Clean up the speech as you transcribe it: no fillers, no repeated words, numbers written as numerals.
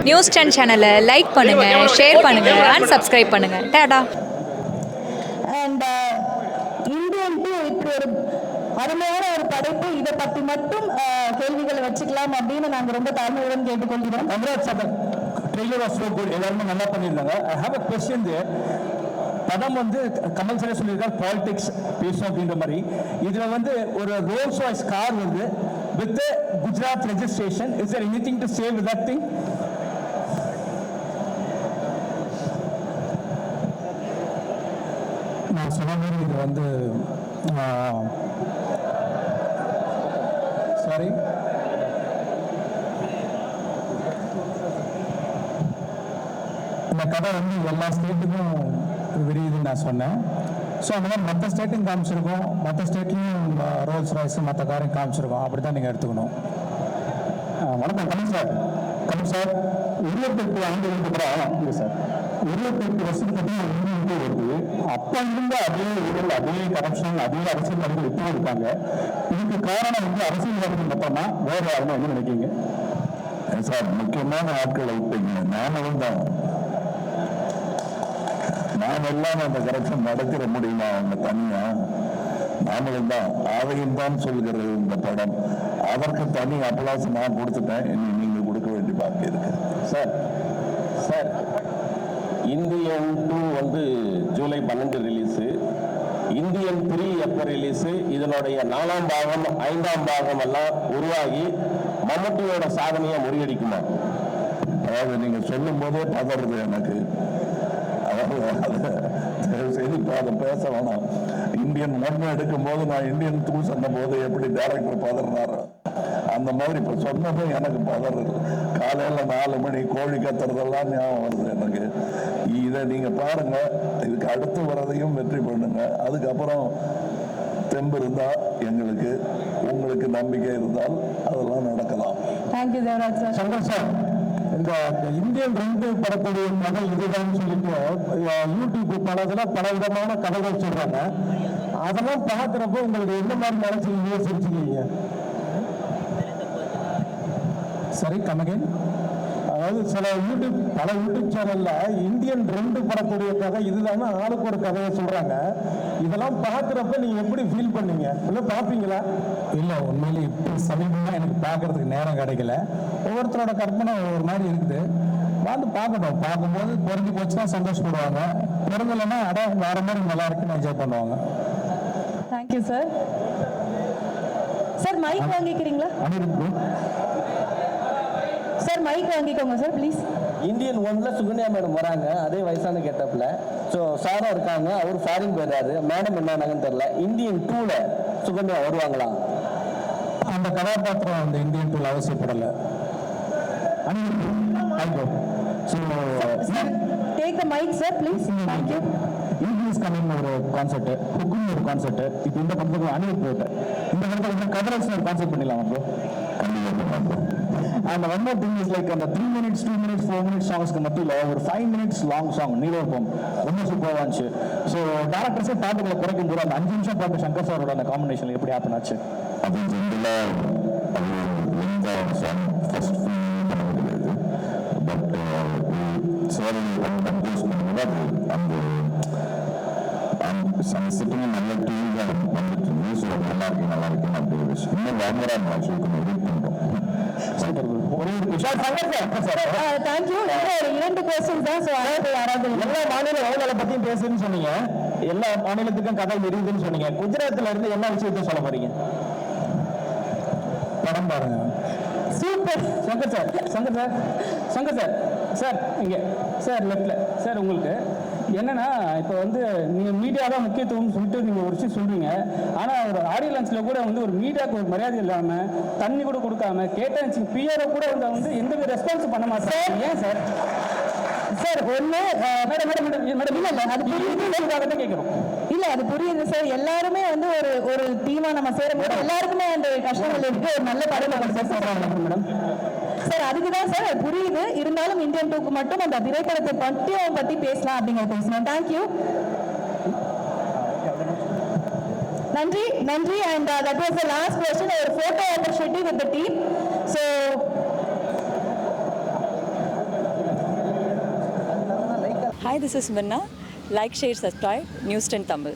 News 10 சேனலை like பண்ணுங்கள், share பண்ணுங்கள் அண்ட் சப்ஸ்கிரைப் பண்ணுங்கள். டாடா. அண்ட் இந்தியன் டூ இப்படி ஒரு அருமையான ஒரு படைப்பு, இதை பற்றி மட்டும் கேள்விகளை வச்சுக்கலாம் அப்படின்னு நாங்கள் ரொம்ப தாழ்மையுடன் கேட்டுக்கொள்கிறோம். Trailer was so good. எல்லாருமே நல்லா பண்ணியிருந்தாங்க. ஐ ஹேவ் அ கொஸ்டின் தேர். படம் வந்து கமல் சார் சொல்லியிருக்காரு பாலிடிக்ஸ் பேசும் அப்படின்ற மாதிரி. இதில் வந்து ஒரு ரோல்ஸ் ராய்ஸ் கார் வந்து with Gujarat registration. Is there anything to say with that thing? நான் சொன்ன மாதிரி இது வந்து சாரி இந்த கதை வந்து எல்லா ஸ்டேட்டுக்கும் விரியுதுன்னு நான் சொன்னேன். ஸோ அந்த மாதிரி மற்ற ஸ்டேட்டையும் காமிச்சிருக்கோம், மற்ற ஸ்டேட்லையும் ரோல்ஸ் ராய்ஸு மற்ற காரையும் காமிச்சிருக்கோம். அப்படி தான் நீங்கள் எடுத்துக்கணும். வணக்கம் கமல் சார். கமல் சார் 28 ஆண்டுகளுக்கு அப்புறம் இல்லை சார் 28 வருஷத்துக்கு அப்புறம் வருது. அப்போ இருந்து அதே ஊழல், அதே கரப்ஷன், அதே அரசியல்வாதிகள் எப்படி இருக்காங்க? இதுக்கு காரணம் வந்து அரசியல்வாதிகள் மட்டும்னா வேறு யாருன்னா என்ன நினைக்கிறீங்க சார்? முக்கியமான ஆட்கள் வைப்பீங்க. நாமளும் தான். நாம் எல்லாம் அந்த கரெக்ஷன் நடத்திட முடியுமா அவங்க தனியா? நாமளும் தான். அதையும் தான் சொல்கிறது இந்த படம். அதற்கு தனி அப்ளாஸ் நான் கொடுத்துட்டேன். இனி நீங்க கொடுக்க வேண்டிய பாக்கி இருக்கு. சார் சார் இந்தியன் 2 வந்து ஜூலை 12 ரிலீஸு. இந்தியன் 3 எப்போ ரிலீஸு? இதனுடைய 4ஆம் பாகம் 5ஆம் பாகம் எல்லாம் உருவாகி மம்முட்டியோட சாதனையை முறியடிக்குமா? அதாவது நீங்க சொல்லும் போதே பதறது எனக்கு. செய்தி அதை பேச வேணாம். இந்தியன் 1 எடுக்கும் போது நான் இந்தியன் 2 சொன்ன போது எப்படி டைரக்டர் பதறினாரோ அந்த மாதிரி இப்ப சொன்னதும் எனக்கு பதறது. காலையில 4 மணி கோழி கத்துறதெல்லாம் ஞாபகம் வருது எனக்கு. இதை நீங்க பாருங்க. இதுக்கு அடுத்து வரதையும் வெற்றி பண்ணுங்க. அதுக்கப்புறம் தெம்பு இருந்தா எங்களுக்கு, உங்களுக்கு நம்பிக்கை இருந்தால் அதெல்லாம் நடக்கலாம். Thank you Devaraj sir. Shankar sir, இந்த இந்தியன் 2 படத்துடைய கதை இதுதான் சொல்லிட்டு யூடியூப் பல விதமான கதைகள் சொல்றாங்க. அதெல்லாம் பார்க்குறப்போ உங்களுக்கு என்ன மாதிரி நினைச்சிருக்கீங்க, சிரிச்சுக்கீங்க? சரி, கமகன். அதாவது பல யூடியூப் சேனல்ல இந்தியன் 2 படத்துடைய கதை இதுதான் ஆளுக்கு ஒரு கதையை சொல்றாங்க. இதெல்லாம் பார்க்குறப்ப நீங்க எப்படி ஃபீல் பண்ணீங்க? இல்லை பார்ப்பீங்களா? இல்லை, உண்மையிலே இப்போ சமீபமாக எனக்கு பார்க்கறதுக்கு நேரம் கிடைக்கல. ஒவ்வொருத்தரோட கற்பனை ஒவ்வொரு மாதிரி இருக்குது. வந்து பார்க்கட்டும். பார்க்கும்போது பொருந்தி போச்சுன்னா சந்தோஷப்படுவாங்க, பொருந்தலைன்னா வேற மாதிரி நல்லா இருக்குன்னு என்ஜாய் பண்ணுவாங்க. Thank you sir. சார் மைக் வாங்கிக்கிறீங்களா? சார் மைக் வாங்கிக்கோங்க சார் ப்ளீஸ். இந்தியன் 1ல சுகன்யா மேடம் வராங்க, அதே வயசான கெட்டப்ல. ஸோ சாரா இருக்காங்க, அவர் ஃபாரின் போயிடுறாரு. மேடம் என்னன்னாங்கன்னு தெரியல. இந்தியன் 2ல சுகன்யா வருவாங்களா? அந்த கதாபாத்திரம் அந்த இந்தியன் 2ல அவசியப்படலை. Take the mike sir please. Thank you. English coming ஒரு கான்செப்ட், ஹுக்குன்னு ஒரு கான்செப்ட். இப்போ இந்த படத்துக்கு அனிருத் போட்டு இந்த படத்தில் கதராஜ் ஒரு கான்செப்ட் பண்ணிடலாம் bro. And one more thing is like அந்த 3 minutes 2 minutes 4 minutes சாங்ஸ்க்கு மத்தியில் ஒரு 5 minutes லாங் சாங் நீலோபம் ரொம்ப சூப்பராக இருந்துச்சு. ஸோ டேரக்டர்ஸே பாட்டுகளை குறைக்கும் போது அந்த 5 நிமிஷம் பாட்டு சங்கர் சாரோட அந்த காம்பினேஷன் எப்படி ஹேப்பன் ஆச்சு? அது சாங் ஃபர்ஸ்ட் கிடையாது. பட் சார் கம்போஸ் பண்ணும்போது அந்த சிட்டிங் நல்ல டிவி தான் வந்துட்டு நியூஸ் நல்லா இருக்கு அப்படி இன்னும் கேமரா ஆக்சுவலி கொஞ்சம் எடிட் பண்ணுறோம். தேங்க்யூ. ஒரு 2 கொஸ்டின் தான். ஸோ யாராவது எல்லா மாநில வளங்களை பற்றியும் பேசுன்னு சொன்னீங்க, எல்லா மாநிலத்துக்கும் கதை இருக்குதுன்னு சொன்னீங்க. குஜராத்தில் இருந்து என்ன விஷயத்த சொல்ல போறீங்க? படம் பாருங்க. சூப்பர். சங்கர் சார் சார் இங்கே சார் லெஃப்ட்ல சார். உங்களுக்கு என்னன்னா இப்போ வந்து நீங்கள் மீடியா தான் முக்கியத்துவம் சொல்லிட்டு நீங்கள் ஒரு விஷயம் சொல்றீங்க. ஆனால் ஒரு ஆடியோ லான்ச்சில் கூட வந்து ஒரு மீடியாவுக்கு ஒரு மரியாதை இல்லாமல் தண்ணி கூட கொடுக்காம கேட்டாச்சு பிஆரை கூட வந்து எந்த ரெஸ்பான்ஸ் பண்ண மாட்டேன். ஏன் சார்? சார் ஒன்று மேடம் இல்லை அது புரியுது கேட்குறோம். இல்ல அது புரியுது சார். எல்லாருமே வந்து ஒரு டீமா நம்ம சேரும்போது எல்லாருக்குமே அந்த கஷ்டங்கள் இருக்கு. ஒரு நல்ல படம் மேடம் சார். அதுக்கு தான் சார் அது புரியுது. இருந்தாலும் இந்தியன் 2க்கு மட்டும் அந்த திரைப்படத்தை பற்றி பேசலாம் அப்படிங்கிறத பேசணும். தேங்க்யூ. நன்றி. And that was the last question. ஒரு photo opportunity with the team. So Hi, this is Minna. Like, share, subscribe. News 10 Tamil.